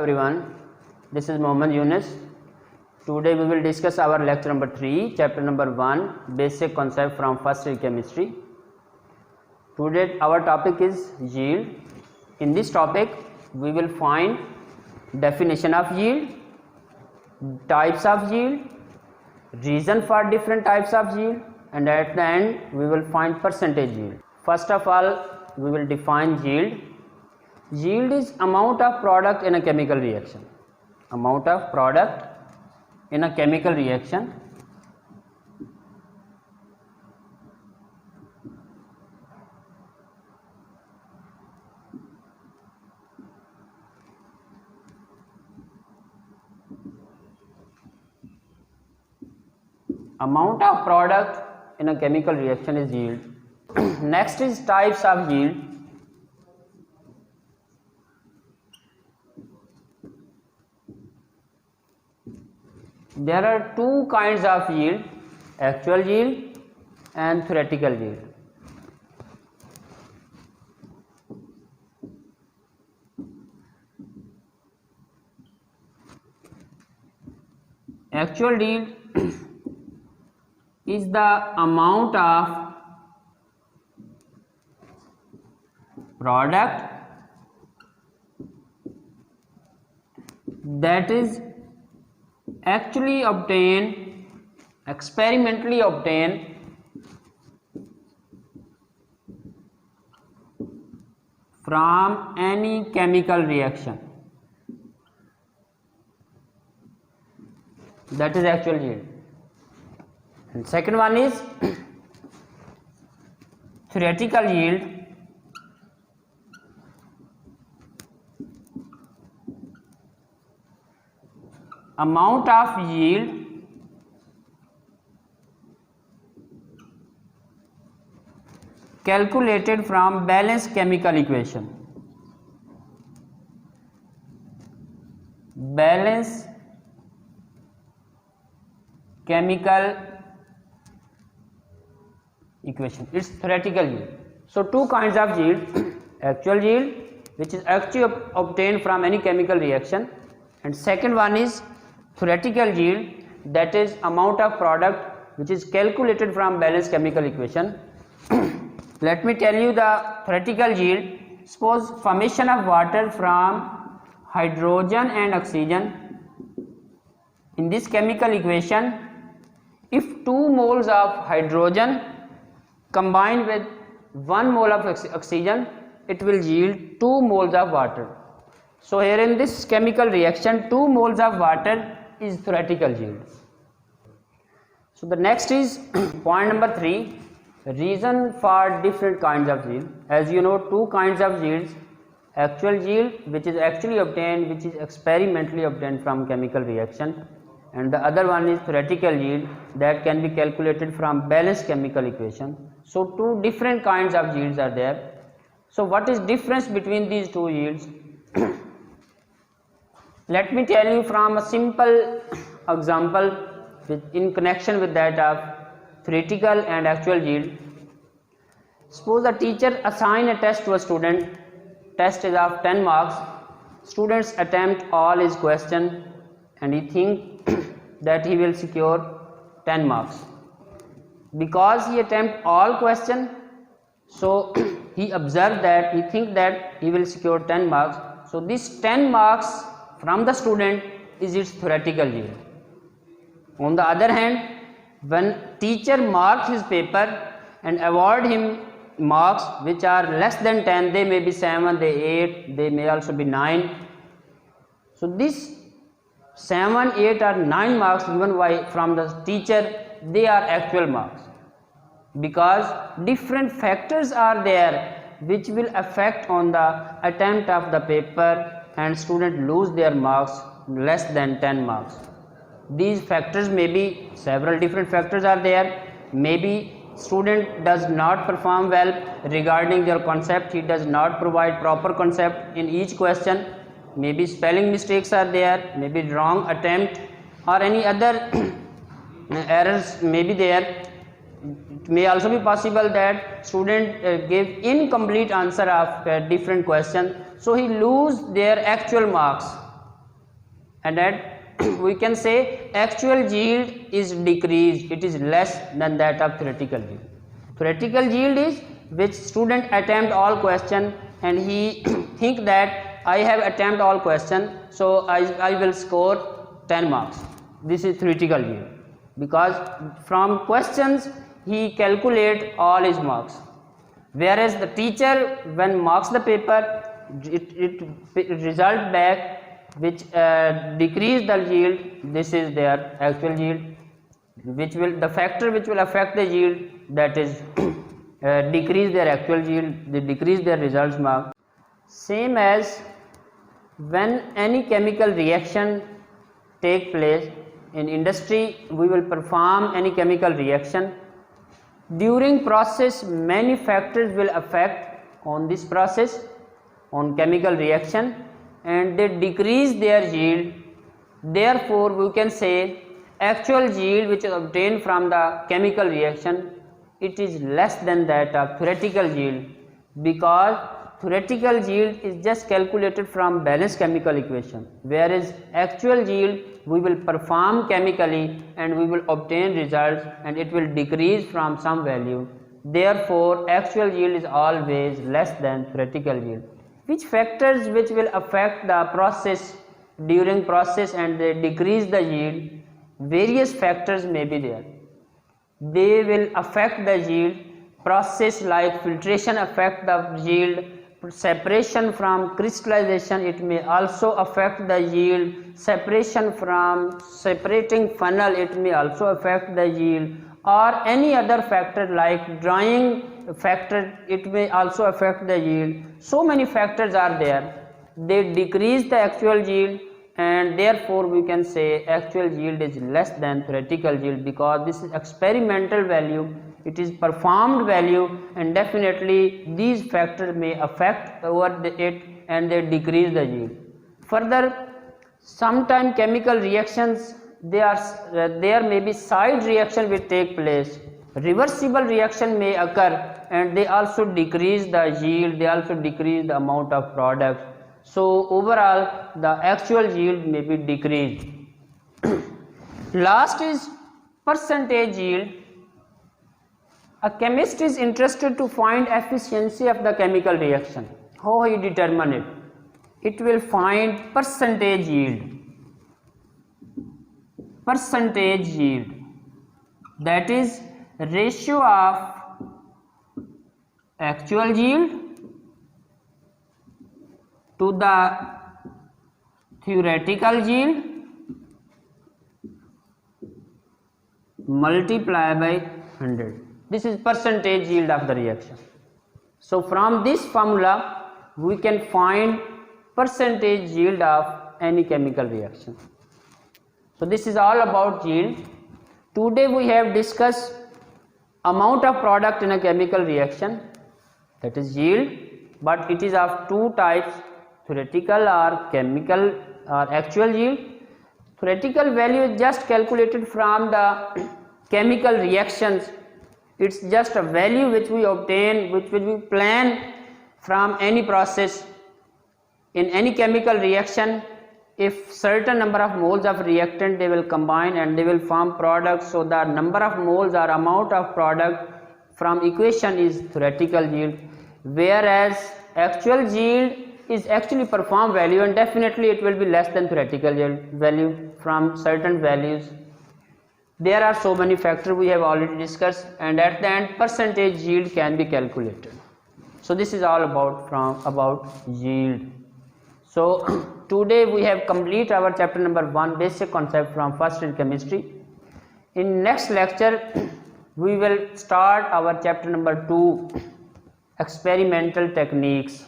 everyone, this is Mohammed Yunus. Today we will discuss our lecture number 3, chapter number 1, basic concept from first year chemistry. Today our topic is yield. In this topic we will find definition of yield, types of yield, reason for different types of yield, and at the end we will find percentage yield. First of all, we will define yield. Yield is amount of product in a chemical reaction. Amount of product in a chemical reaction. Amount of product in a chemical reaction is yield. Next is types of yield. There are two kinds of yield, actual yield and theoretical yield. Actual yield is the amount of product that is actually obtained, experimentally obtained from any chemical reaction. That is actual yield. And second one is theoretical yield. Amount of yield calculated from balanced chemical equation. Balanced chemical equation, it's theoretical yield. So two kinds of yield, actual yield which is actually obtained from any chemical reaction, and second one is theoretical yield, that is amount of product which is calculated from balanced chemical equation. Let me tell you the theoretical yield. Suppose formation of water from hydrogen and oxygen. In this chemical equation, if 2 moles of hydrogen combined with 1 mole of oxygen, it will yield 2 moles of water. So here in this chemical reaction, 2 moles of water is theoretical yield. So the next is point number 3, reason for different kinds of yield. As you know, two kinds of yields, actual yield which is actually obtained, which is experimentally obtained from chemical reaction, and the other one is theoretical yield that can be calculated from balanced chemical equation. So two different kinds of yields are there. So what is difference between these two yields? Let me tell you from a simple example in connection with that of theoretical and actual yield. Suppose a teacher assign a test to a student. Test is of 10 marks. Students attempt all his question and he think that he will secure 10 marks. Because he attempt all question, so he observed that he think that he will secure 10 marks. So this 10 marks from the student is its theoretical yield. On the other hand, when teacher marks his paper and award him marks which are less than 10, they may be 7, they 8, they may also be 9. So this 7, 8 or 9 marks given by from the teacher, they are actual marks, because different factors are there which will affect on the attempt of the paper, and student lose their marks less than 10 marks. These factors may be several different factors are there. Maybe student does not perform well regarding their concept, he does not provide proper concept in each question. Maybe spelling mistakes are there, maybe wrong attempt or any other errors may be there. It may also be possible that student gave incomplete answer of different question, so he lose their actual marks. and that we can say actual yield is decreased, it is less than that of theoretical yield. Theoretical yield is which student attempt all question and he think that I have attempt all question, so I will score 10 marks. This is theoretical yield, because from questions he calculate all his marks, whereas the teacher when marks the paper, it result back which decrease the yield. This is their actual yield, which will the factor which will affect the yield, that is decrease their actual yield, they decrease their results mark. Same as when any chemical reaction take place in industry, we will perform any chemical reaction. During process many factors will affect on this process, on chemical reaction, and they decrease their yield. Therefore we can say actual yield which is obtained from the chemical reaction, it is less than that of theoretical yield, because theoretical yield is just calculated from balanced chemical equation, whereas actual yield we will perform chemically and we will obtain results and it will decrease from some value. Therefore actual yield is always less than theoretical yield. Which factors which will affect the process during process and they decrease the yield? Various factors may be there, they will affect the yield. Process like filtration affect the yield, separation from crystallization, it may also affect the yield, separation from separating funnel, it may also affect the yield, or any other factor like drying factor, it may also affect the yield. So many factors are there, they decrease the actual yield, and therefore we can say actual yield is less than theoretical yield, because this is experimental value, it is performed value, and definitely these factors may affect over it and they decrease the yield. Further, sometimes chemical reactions, there may be side reaction will take place, reversible reaction may occur and they also decrease the yield, they also decrease the amount of product. So overall the actual yield may be decreased. Last is percentage yield. A chemist is interested to find efficiency of the chemical reaction. How he determine it? It will find percentage yield. Percentage yield, that is ratio of actual yield to the theoretical yield multiply by 100. This is percentage yield of the reaction. So from this formula we can find percentage yield of any chemical reaction. So this is all about yield. Today we have discussed amount of product in a chemical reaction, that is yield, but it is of two types, theoretical or chemical or actual yield. Theoretical value is just calculated from the chemical reactions, it's just a value which we obtain, which will be plan from any process. In any chemical reaction, if certain number of moles of reactant they will combine and they will form product, so the number of moles or amount of product from equation is theoretical yield, whereas actual yield is actually performed value, and definitely it will be less than theoretical yield value from certain values. There are so many factors we have already discussed, and at the end percentage yield can be calculated. So this is all about yield. So today we have complete our chapter number 1, basic concept from first in chemistry. In next lecture we will start our chapter number 2, experimental techniques.